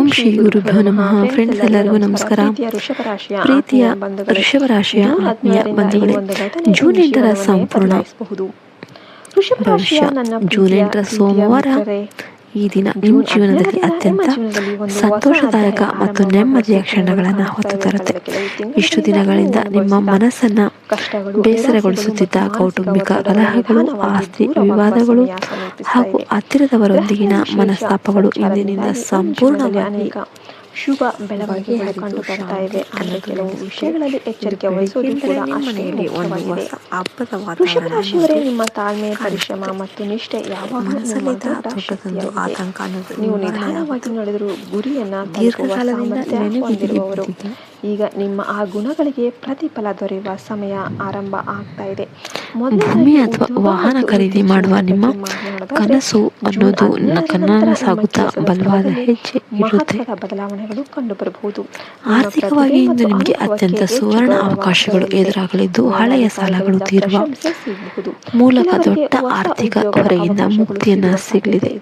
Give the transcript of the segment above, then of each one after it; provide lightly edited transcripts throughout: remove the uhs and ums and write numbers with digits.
ಓಂ ಶ್ರೀ ಗುರುಭ್ಯೋ ನಮಃ. ಫ್ರೆಂಡ್ಸ್, ಎಲ್ಲರಿಗೂ ನಮಸ್ಕಾರ. ಪ್ರೀತಿಯ ವೃಷಭ ರಾಶಿಯ ಆತ್ಮೀಯ ಬಂಧುಗಳೇ, ಜೂನ್ 8ರ ಸಂಪೂರ್ಣ ಭವಿಷ್ಯ. ಜೂನ್ 8ರ ಸೋಮವಾರ ಈ ದಿನ ನಿಮ್ಮ ಜೀವನದಲ್ಲಿ ಅತ್ಯಂತ ಸಂತೋಷದಾಯಕ ಮತ್ತು ನೆಮ್ಮದಿಯ ಕ್ಷಣಗಳನ್ನು ಹೊತ್ತು ತರುತ್ತೆ. ಇಷ್ಟು ದಿನಗಳಿಂದ ನಿಮ್ಮ ಮನಸ್ಸನ್ನ ಬೇಸರಗೊಳಿಸುತ್ತಿದ್ದ ಕೌಟುಂಬಿಕ ಕಲಹಗಳು, ಆಸ್ತಿ ವಿವಾದಗಳು ಹಾಗೂ ಹತ್ತಿರದವರೊಂದಿಗಿನ ಮನಸ್ತಾಪಗಳು ಇಂದಿನಿಂದ ಸಂಪೂರ್ಣವಾಗಿ ಶುಭ ಬೆಳವಣಿಗೆಗಳು ಕಂಡು ಬರ್ತಾ ಇವೆ. ಆದರೆ ಕೆಲವು ವಿಷಯಗಳಲ್ಲಿ ಎಚ್ಚರಿಕೆ ವಹಿಸುವುದು ಕೂಡ ಅಷ್ಟೇ ಮುಖ್ಯವಾಗಿದೆ. ವೃಷಭ ರಾಶಿಯವರೇ, ನಿಮ್ಮ ತಾಳ್ಮೆ, ಪರಿಶ್ರಮ ಮತ್ತು ನಿಷ್ಠೆ ಯಾವಾಗಲೂ ನಿಮ್ಮ ದೊಡ್ಡ ಶಕ್ತಿಯಾಗಿದೆ. ನೀವು ನಿಧಾನವಾಗಿ ನಡೆದರೂ ಗುರಿಯನ್ನ ತಲುಪುವ ಸಾಮರ್ಥ್ಯ ಹೊಂದಿರುವವರು. ಈಗ ನಿಮ್ಮ ಆ ಗುಣಗಳಿಗೆ ಪ್ರತಿಫಲ ದೊರೆಯುವ ಸಮಯ ಆರಂಭ ಆಗ್ತಾ ಇದೆ. ಭೂಮಿ ಅಥವಾ ವಾಹನ ಖರೀದಿ ಮಾಡುವ ನಿಮ್ಮ ಕನಸು ಅನ್ನೋದು ಕನಸಾಗುತ್ತಾ ಬಲವಾದ ಹೆಜ್ಜೆ ಇರುತ್ತೆ. ಬದಲಾವಣೆಗಳು ಕಂಡು ಬರಬಹುದು. ಆರ್ಥಿಕವಾಗಿ ಇಂದು ನಿಮಗೆ ಅತ್ಯಂತ ಸುವರ್ಣ ಅವಕಾಶಗಳು ಎದುರಾಗಲಿದ್ದು, ಹಳೆಯ ಸಾಲಗಳು ತೀರುವ ಮೂಲಕ ದೊಡ್ಡ ಆರ್ಥಿಕ ಹೊರೆಯಿಂದ ಮುಕ್ತಿಯನ್ನ ಸಿಗಲಿದೆ.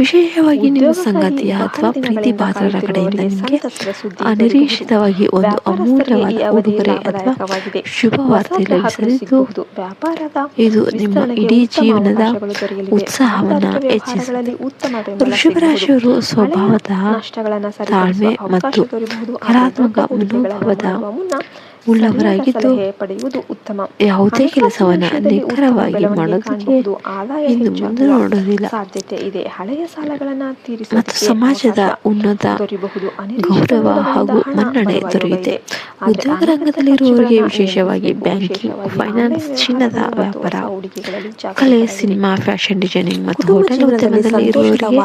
ವಿಶೇಷವಾಗಿ ನಿಮ್ಮ ಸಂಗಾತಿಯ ಅಥವಾ ಪ್ರೀತಿ ಪಾತ್ರರ ಕಡೆಯಿಂದ ನಿಮಗೆ ಅನಿರೀಕ್ಷಿತವಾಗಿ ಒಂದು ಅಮೂಲ್ಯವಾದ ಉಡುಗೊರೆ ಅಥವಾ ಶುಭ ವಾರ್ತೆ ಲಭಿಸಲಿದ್ದು, ಇದು ನಿಮ್ಮ ಇಡೀ ಜೀವನದ ಉತ್ಸಾಹವನ್ನು ಹೆಚ್ಚಿಸುತ್ತದೆ. ವೃಷಭ ರಾಶಿಯವರು ಸ್ವಭಾವತಃ ತಾಳ್ಮೆ ಮತ್ತು ಕಲಾತ್ಮಕ ಮನೋಭಾವದ ಉಳ್ಳವರಾಗಿದ್ದು, ಯಾವುದೇ ಕೆಲಸವನ್ನ ನಿಖರವಾಗಿ ಮಾಡೋದಕ್ಕೆ ಇನ್ನು ಮುಂದೆ ನೋಡೋದಿಲ್ಲ ಮತ್ತು ಸಮಾಜದ ಉನ್ನತ ಗೌರವ ಹಾಗೂ ಮನ್ನಣೆ ದೊರೆಯುತ್ತೆ. ಉದ್ಯೋಗ ರಂಗದಲ್ಲಿರುವವರಿಗೆ, ವಿಶೇಷವಾಗಿ ಬ್ಯಾಂಕಿಂಗ್, ಫೈನಾನ್ಸ್, ಚಿನ್ನದ ವ್ಯಾಪಾರ, ಕಲೆ, ಸಿನಿಮಾ, ಫ್ಯಾಷನ್ ಡಿಸೈನಿಂಗ್ ಮತ್ತು ಹೋಟೆಲ್ ಉದ್ಯಮದಲ್ಲಿ ಇರುವವರಿಗೆ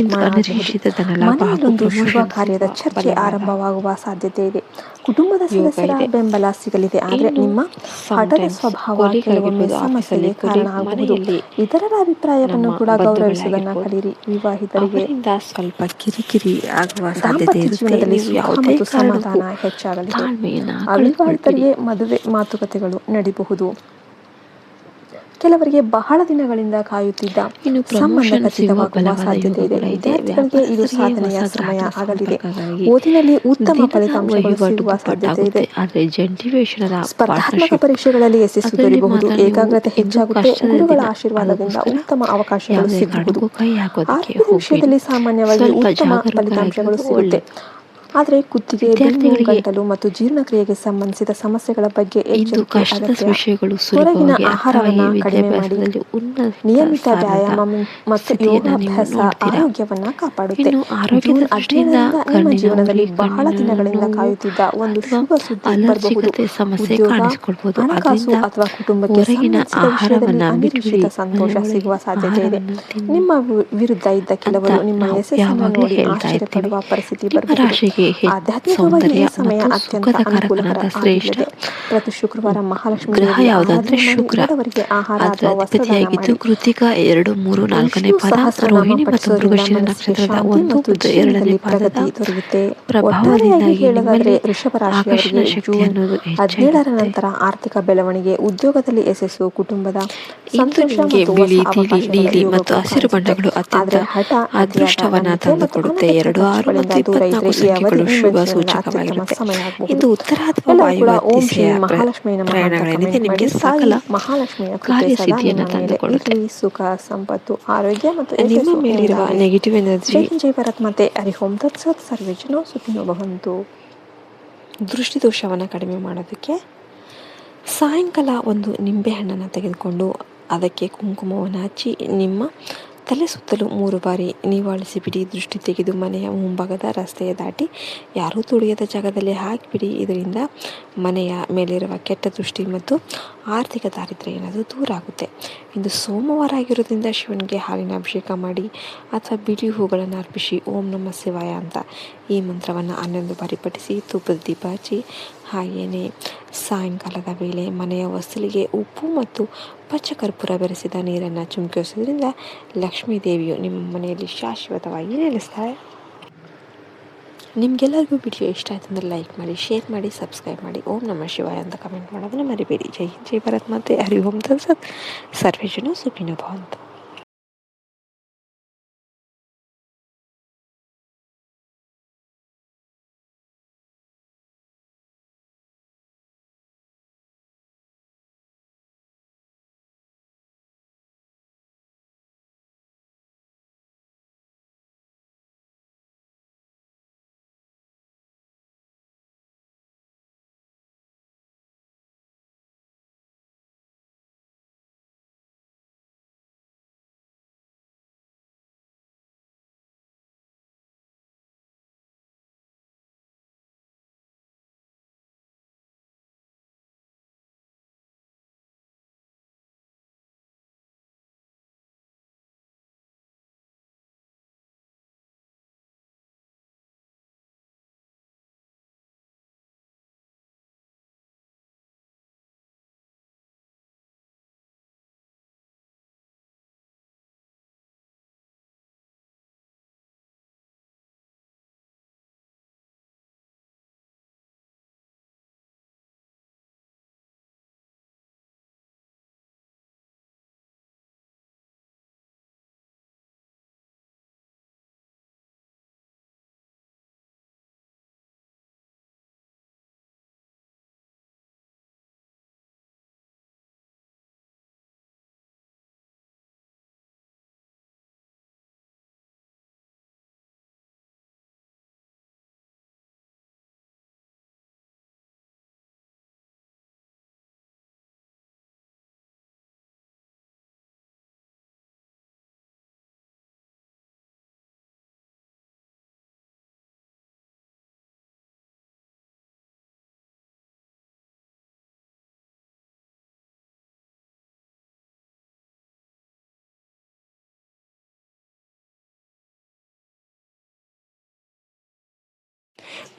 ಇಂದು ಅನಿರೀಕ್ಷಿತ ಧನಲಾಭ ಹಾಗೂ ಪ್ರಮೋಷನ್ ಕಾರ್ಯದ ಚರ್ಚೆ ಆರಂಭವಾಗುವ ಸಾಧ್ಯತೆ ಇದೆ. ಕುಟುಂಬದ ಸದಸ್ಯರ ಬೆಂಬಲ ಸಿಗಲಿದೆ. ಆದರೆ ನಿಮ್ಮ ಹಠದ ಸ್ವಭಾವ ಕೆಲವೊಮ್ಮೆ ಸಮಸ್ಯೆಗೆ ಕಾರಣ ಆಗಬಹುದು. ಇತರರ ಅಭಿಪ್ರಾಯವನ್ನು ಕೂಡ ಗೌರವಿಸುವುದನ್ನು ಕಲಿಯಿರಿ. ವಿವಾಹಿತರಿಗೆ ಸ್ವಲ್ಪ ಕಿರಿಕಿರಿ ಆಗುವ ಸಾಧ್ಯತೆ ಇರುತ್ತೆ. ಮತ್ತು ಸಮಾಧಾನ ಹೆಚ್ಚಾಗಲಿದೆ. ಅವಿವಾಹಿತರಿಗೆ ಮದುವೆ ಮಾತುಕತೆಗಳು ನಡೀಬಹುದು. ಕೆಲವರಿಗೆ ಬಹಳ ದಿನಗಳಿಂದ ಕಾಯುತ್ತಿದ್ದ ಸಂಬಂಧ ಖಚಿತವಾಗುವ ಸಾಧ್ಯತೆ ಇದೆ. ವಿದ್ಯಾರ್ಥಿಗಳಿಗೆ ಇದು ಸಾಧನೆಯ ಸಮಯ ಆಗಲಿದೆ. ಓದಿನಲ್ಲಿ ಉತ್ತಮ ಫಲಿತಾಂಶಗಳು ಸಿಗುವ ಸಾಧ್ಯತೆ ಇದೆ. ಸ್ಪರ್ಧಾತ್ಮಕ ಪರೀಕ್ಷೆಗಳಲ್ಲಿ ಯಶಸ್ಸು ದೊರೆಯಬಹುದು. ಏಕಾಗ್ರತೆ ಹೆಚ್ಚಾಗುತ್ತೆ. ಗುರುಗಳ ಆಶೀರ್ವಾದದಿಂದ ಉತ್ತಮ ಅವಕಾಶಗಳು ಸಿಗಬಹುದು. ಆರೋಗ್ಯದ ವಿಷಯದಲ್ಲಿ ಸಾಮಾನ್ಯವಾಗಿ ಉತ್ತಮ ಫಲಿತಾಂಶಗಳು ಸಿಗುತ್ತೆ. ಆದರೆ ಕುತ್ತಿಗೆ, ಬೆನ್ನು, ಗಂಟಲು ಮತ್ತು ಜೀರ್ಣಕ್ರಿಯೆಗೆ ಸಂಬಂಧಿಸಿದ ಸಮಸ್ಯೆಗಳ ಬಗ್ಗೆ ಹೊರಗಿನ ಆಹಾರವನ್ನು ಕಡಿಮೆ ಮಾಡಿ ನಿಯಮಿತ ವ್ಯಾಯಾಮ ಮತ್ತು ಯೋಗಾಭ್ಯಾಸ ಆರೋಗ್ಯವನ್ನ ಕಾಪಾಡುತ್ತೆ. ನಿಮ್ಮ ಜೀವನದಲ್ಲಿ ಬಹಳ ದಿನಗಳಿಂದ ಕಾಯುತ್ತಿದ್ದ ಒಂದು ಶುಭ ಸುದ್ದಿ ಬರಬಹುದು. ಉದ್ಯೋಗ, ಹಣಕಾಸು ಅಥವಾ ಕುಟುಂಬಕ್ಕೆ ಸಂಬಂಧಿಸಿದ ವಿಷಯದಲ್ಲಿ ಅನಿರೀಕ್ಷಿತ ಸಂತೋಷ ಸಿಗುವ ಸಾಧ್ಯತೆ ಇದೆ. ನಿಮ್ಮ ವಿರುದ್ಧ ಇದ್ದ ಕೆಲವರು ನಿಮ್ಮ ಯಶಸ್ಸನ್ನು ನೋಡಿ ಆಶ್ಚರ್ಯಪಡುವ ಪರಿಸ್ಥಿತಿ ಬರಬಹುದು. ಆಧ್ಯಾತ್ಮಿಕವಾಗಿ ಈ ಸಮಯ ಅತ್ಯಂತ ಅನುಕೂಲಕರವಾಗಿದೆ. ಪ್ರತಿ ಶುಕ್ರವಾರ ಮಹಾಲಕ್ಷ್ಮಿ ಗ್ರಹ ಯಾವುದಂದ್ರೆ ಶುಕ್ರ ಅಧಿಪತಿಯಾಗಿದ್ದು, ಕೃತಿಕ 2, 3, 4ನೇ ಪಾದ, ರೋಹಿಣಿ ಮತ್ತು ಮೃಗಶಿರ ನಕ್ಷತ್ರದ 1 ಮತ್ತು 2ನೇ ಪಾದದ ಪ್ರಭಾವದಿಂದಾಗಿ ನಿಮ್ಮಲ್ಲಿ ಆಕರ್ಷಣ ಶಕ್ತಿ ಅನ್ನೋದು 17ರ ನಂತರ ಆರ್ಥಿಕ ಬೆಳವಣಿಗೆ, ಉದ್ಯೋಗದಲ್ಲಿ ಯಶಸ್ಸು, ಕುಟುಂಬದ ಸಂತೋಷ ಮತ್ತು ಬಿಳಿ, ತಿಳಿ, ನೀಲಿ ಮತ್ತು ಹಸಿರು ಬಣ್ಣಗಳು ಅತ್ಯಂತ ಅದೃಷ್ಟವನ್ನ ತಂದುಕೊಡುತ್ತೆ. 2, 6 ಮತ್ತು 24 ಸಂಖ್ಯೆಗಳು ಶುಭ ಸೂಚಕವಾಗಿರುತ್ತೆ. ಇದು ಉತ್ತರ ಅಥವಾ ವಾಯುವ್ಯ ದಿಸೆಯ ಪ್ರಯಾಣಗಳೇನಿದೆ ನಿಮಗೆ ಸಕಲ ಕಾರ್ಯಸಿದ್ಧಿಯನ್ನು ತಂದುಕೊಡುತ್ತೆ. ಸುಖ, ಸಂಪತ್ತು, ಆರೋಗ್ಯ ಮತ್ತು ನಿಮ್ಮ ಮೇಲಿರುವ ನೆಗೆಟಿವ್ ಎನರ್ಜಿ ಜೈ ಭರತ್ಮಾತೆ. ಹರಿ ಓಂ ತತ್ಸತ್. ಸರ್ವೇ ಜನೋ ಸುಖಿನೋ ಭವಂತು. ದೃಷ್ಟಿದೋಷವನ್ನು ಕಡಿಮೆ ಮಾಡೋದಕ್ಕೆ ಸಾಯಂಕಾಲ ಒಂದು ನಿಂಬೆಹಣ್ಣನ್ನು ತೆಗೆದುಕೊಂಡು ಅದಕ್ಕೆ ಕುಂಕುಮವನ್ನು ಹಚ್ಚಿ ನಿಮ್ಮ ತಲೆ ಸುತ್ತಲೂ 3 ಬಾರಿ ನಿವಾಳಿಸಿಬಿಡಿ. ದೃಷ್ಟಿ ತೆಗೆದು ಮನೆಯ ಮುಂಭಾಗದ ರಸ್ತೆಯ ದಾಟಿ ಯಾರೂ ತುಳಿಯದ ಜಾಗದಲ್ಲಿ ಹಾಕಿಬಿಡಿ. ಇದರಿಂದ ಮನೆಯ ಮೇಲಿರುವ ಕೆಟ್ಟ ದೃಷ್ಟಿ ಮತ್ತು ಆರ್ಥಿಕ ದಾರಿದ್ರ್ಯ ಏನಾದರೂ ದೂರ ಆಗುತ್ತೆ. ಇಂದು ಸೋಮವಾರ ಆಗಿರೋದ್ರಿಂದ ಶಿವನಿಗೆ ಹಾಲಿನ ಅಭಿಷೇಕ ಮಾಡಿ ಅಥವಾ ಬಿಳಿ ಹೂಗಳನ್ನು ಅರ್ಪಿಸಿ ಓಂ ನಮಃ ಶಿವಾಯ ಅಂತ ಈ ಮಂತ್ರವನ್ನು 11 ಬಾರಿ ಪಠಿಸಿ ತುಪ್ಪದ ದೀಪ ಹಚ್ಚಿ, ಹಾಗೆಯೇ ಸಾಯಂಕಾಲದ ವೇಳೆ ಮನೆಯ ಹೊಸ್ತಿಲಿಗೆ ಉಪ್ಪು ಮತ್ತು ಪಚ್ಚಕರ್ಪೂರ ಬೆರೆಸಿದ ನೀರನ್ನು ಚಿಮುಕಿಸೋದ್ರಿಂದ ಲಕ್ಷ್ಮೀ ದೇವಿಯು ನಿಮ್ಮ ಮನೆಯಲ್ಲಿ ಶಾಶ್ವತವಾಗಿ ನೆಲೆಸ್ತಾಳೆ. ನಿಮಗೆಲ್ಲರಿಗೂ ವಿಡಿಯೋ ಇಷ್ಟ ಆಯ್ತು ಅಂದರೆ ಲೈಕ್ ಮಾಡಿ, ಶೇರ್ ಮಾಡಿ, ಸಬ್ಸ್ಕ್ರೈಬ್ ಮಾಡಿ. ಓಂ ನಮಃ ಶಿವಾಯ ಅಂತ ಕಮೆಂಟ್ ಮಾಡೋದನ್ನು ಮರಿಬೇಡಿ. ಜೈ ಹಿಂದ್, ಜೈ ಭಾರತ್ ಮಾತೆ. ಹರಿ ಓಂ ತತ್ಸತ್. ಸರ್ವೇ ಜನೋ ಸುಖಿನೋ ಭವಂತು.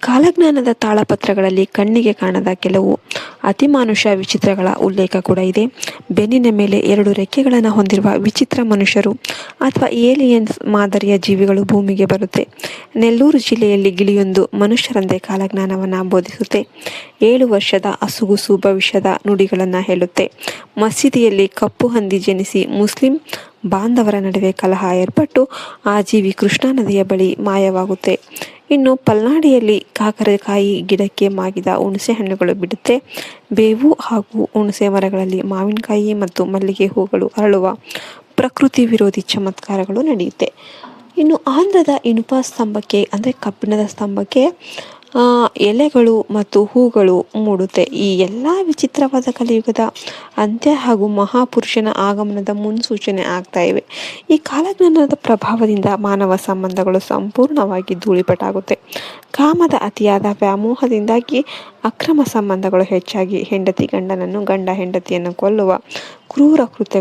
ಕಾಲಜ್ಞಾನದ ತಾಳಪತ್ರಗಳಲ್ಲಿ ಕಣ್ಣಿಗೆ ಕಾಣದ ಕೆಲವು ಅತಿಮಾನುಷ ವಿಚಿತ್ರಗಳ ಉಲ್ಲೇಖ ಕೂಡ ಇದೆ. ಬೆನ್ನಿನ ಮೇಲೆ 2 ರೆಕ್ಕೆಗಳನ್ನು ಹೊಂದಿರುವ ವಿಚಿತ್ರ ಮನುಷ್ಯರು ಅಥವಾ ಏಲಿಯನ್ಸ್ ಮಾದರಿಯ ಜೀವಿಗಳು ಭೂಮಿಗೆ ಬರುತ್ತೆ. ನೆಲ್ಲೂರು ಜಿಲ್ಲೆಯಲ್ಲಿ ಗಿಳಿಯೊಂದು ಮನುಷ್ಯರಂತೆ ಕಾಲಜ್ಞಾನವನ್ನು ಬೋಧಿಸುತ್ತೆ. 7 ವರ್ಷದ ಅಸುಗುಸು ಭವಿಷ್ಯದ ನುಡಿಗಳನ್ನು ಹೇಳುತ್ತೆ. ಮಸೀದಿಯಲ್ಲಿ ಕಪ್ಪು ಹಂದಿ ಜನಿಸಿ ಮುಸ್ಲಿಂ ಬಾಂಧವರ ನಡುವೆ ಕಲಹ ಏರ್ಪಟ್ಟು ಆ ಜೀವಿ ಕೃಷ್ಣಾ ನದಿಯ ಬಳಿ ಮಾಯವಾಗುತ್ತೆ. ಇನ್ನು ಪಲ್ನಾಡಿಯಲ್ಲಿ ಕಾಕರಕಾಯಿ ಗಿಡಕ್ಕೆ ಮಾಗಿದ ಹುಣಸೆ ಹಣ್ಣುಗಳು ಬಿಡುತ್ತೆ. ಬೇವು ಹಾಗೂ ಹುಣಸೆ ಮರಗಳಲ್ಲಿ ಮಾವಿನಕಾಯಿ ಮತ್ತು ಮಲ್ಲಿಗೆ ಹೂಗಳು ಅರಳುವ ಪ್ರಕೃತಿ ವಿರೋಧಿ ಚಮತ್ಕಾರಗಳು ನಡೆಯುತ್ತೆ. ಇನ್ನು ಆಂಧ್ರದ ಇನುಪ ಸ್ತಂಭಕ್ಕೆ ಅಂದರೆ ಕಬ್ಬಿಣದ ಸ್ತಂಭಕ್ಕೆ ಎಲೆಗಳು ಮತ್ತು ಹೂಗಳು ಮೂಡುತ್ತೆ. ಈ ಎಲ್ಲ ವಿಚಿತ್ರವಾದ ಕಲಿಯುಗದ ಅಂತ್ಯ ಹಾಗೂ ಮಹಾಪುರುಷನ ಆಗಮನದ ಮುನ್ಸೂಚನೆ ಆಗ್ತಾ ಇವೆ. ಈ ಕಾಲಜ್ಞಾನದ ಪ್ರಭಾವದಿಂದ ಮಾನವ ಸಂಬಂಧಗಳು ಸಂಪೂರ್ಣವಾಗಿ ಧೂಳಿಪಟಾಗುತ್ತೆ. ಕಾಮದ ಅತಿಯಾದ ವ್ಯಾಮೋಹದಿಂದಾಗಿ ಅಕ್ರಮ ಸಂಬಂಧಗಳು ಹೆಚ್ಚಾಗಿ ಹೆಂಡತಿ ಗಂಡನನ್ನು, ಗಂಡ ಹೆಂಡತಿಯನ್ನು ಕೊಲ್ಲುವ ಕ್ರೂರ ಕೃತ್ಯ